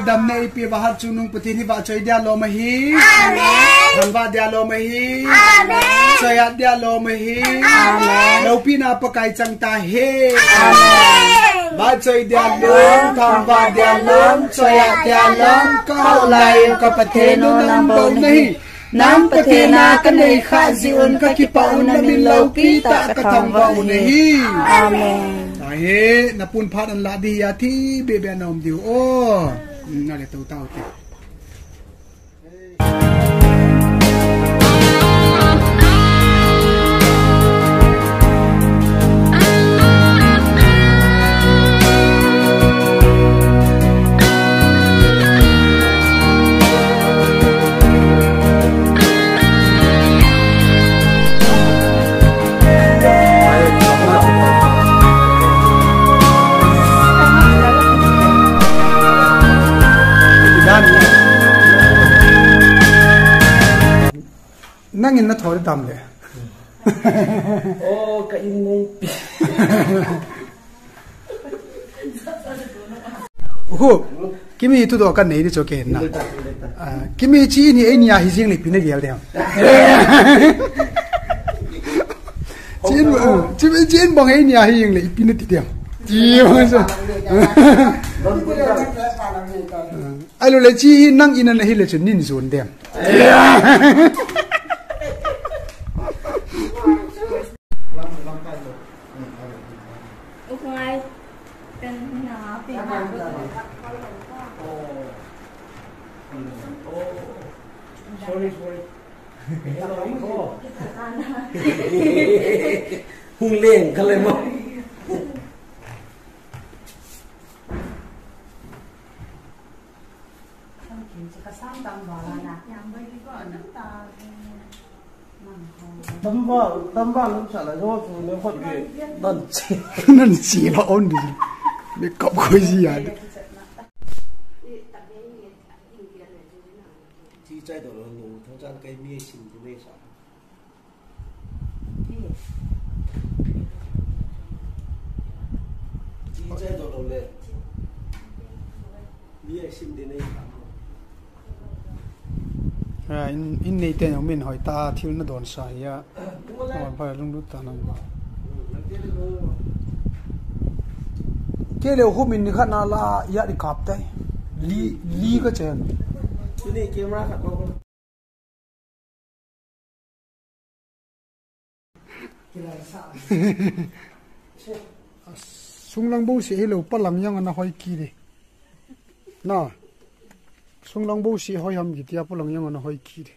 Dam na ipi bahat sunung putih ni ba choy dia lo mahi. Amen. Hanba dia lo mahi. Amen. Choyat dia lo mahi. Amen. Laupi na pakai chang ta he. Amen. Ba choy dia lom, hanba dia lom, choyat dia lom, kau lain ka pateno nang bon nahi. Nam patena ka nei kha ziun ka ki paun na min laupi ta ka thang ba nahi. Amen. Tahe napun phat an la di ya thi be be nom diu o. Nó là tàu tàu kìa. Nangin na thori dam le ô cái này ô kimi tu do kan nei ni choke na kimi chi ni ai nia hi jing li pin gel dem chín bằng ai nia hi jing li pin ti dem chi ma so ai lo le chi nang in na hi le chen nin zon dem sorry hung lên cái lên mà tâm vào lúc trả lại cho phụ nữ phật gì nên chỉ là ôn đi để cọp khối gì à chi trái đồ nó nụ thông trang cây mía xin thì mía sao chi trái đồ nó lên mía xin thì này in này tên ông mình hỏi ta thiếu nó đòn sai á còn phải lung đút ta nằm cái điều hôm mình khát na la ya đi cặp đấy li cái chuyện cái này camera khát bao sung lang bông sĩ lâu bắt lăng yang anh hỏi kỹ đi na sung lang bông sĩ hỏi hàm gì thì bắt lăng yang anh hỏi kỹ đi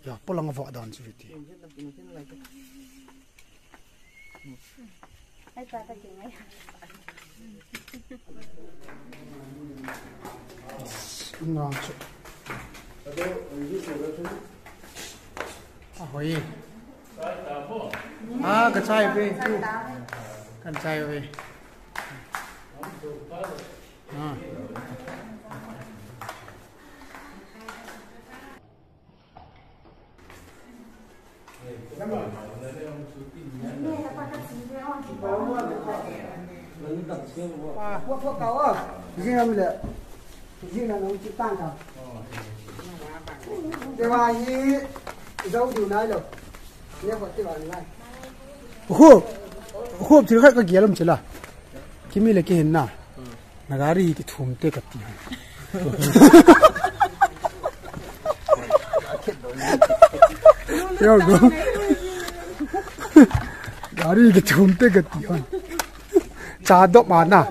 ya bắt lăng vợ đàn gì đi ngon chứ hỏi cái chai về cái chai về Quốc cấu à? Riêng em là riêng là nó chỉ tan cả. Cái bài gì dâu điều này rồi. Nhớ phải cái bài này. Hộp thì khách cái kia lắm chứ là. Cái mi là cái hình nào? Nagari cái thùng tê cái tiền. Yo go. Nagari cái thùng tê cái tiền. Cha đốt mà na.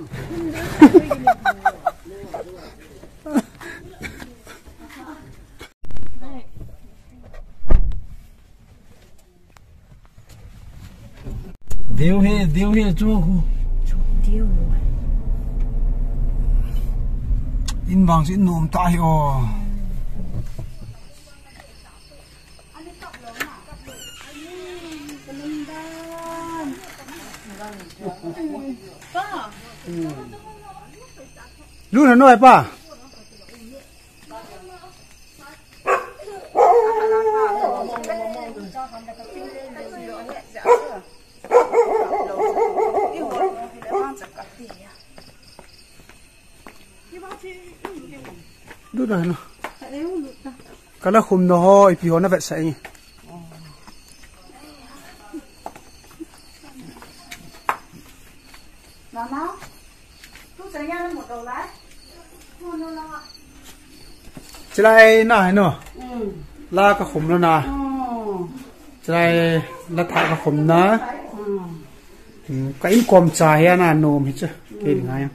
Điều hệ chú In vàng sẽ nôm tai o. Lu là nói pa. Lu là nó. Cái là khum nó ho, ipi ho nó vẹt sậy. Nó. Tôi sẽ nhá một đầu lái. Chỉ lại nãy nó. La cái khum nó nè. Chỉ lại la thả cái khum nó. Cái in com trái à nè nôm hết chứ. Cái gì ngay.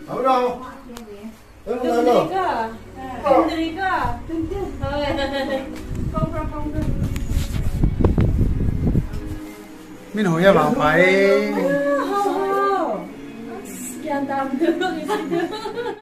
ở đâu Đừng đi cơ. Đừng đi cơ. Không. Mình hỏi vào phải. Yên tâm.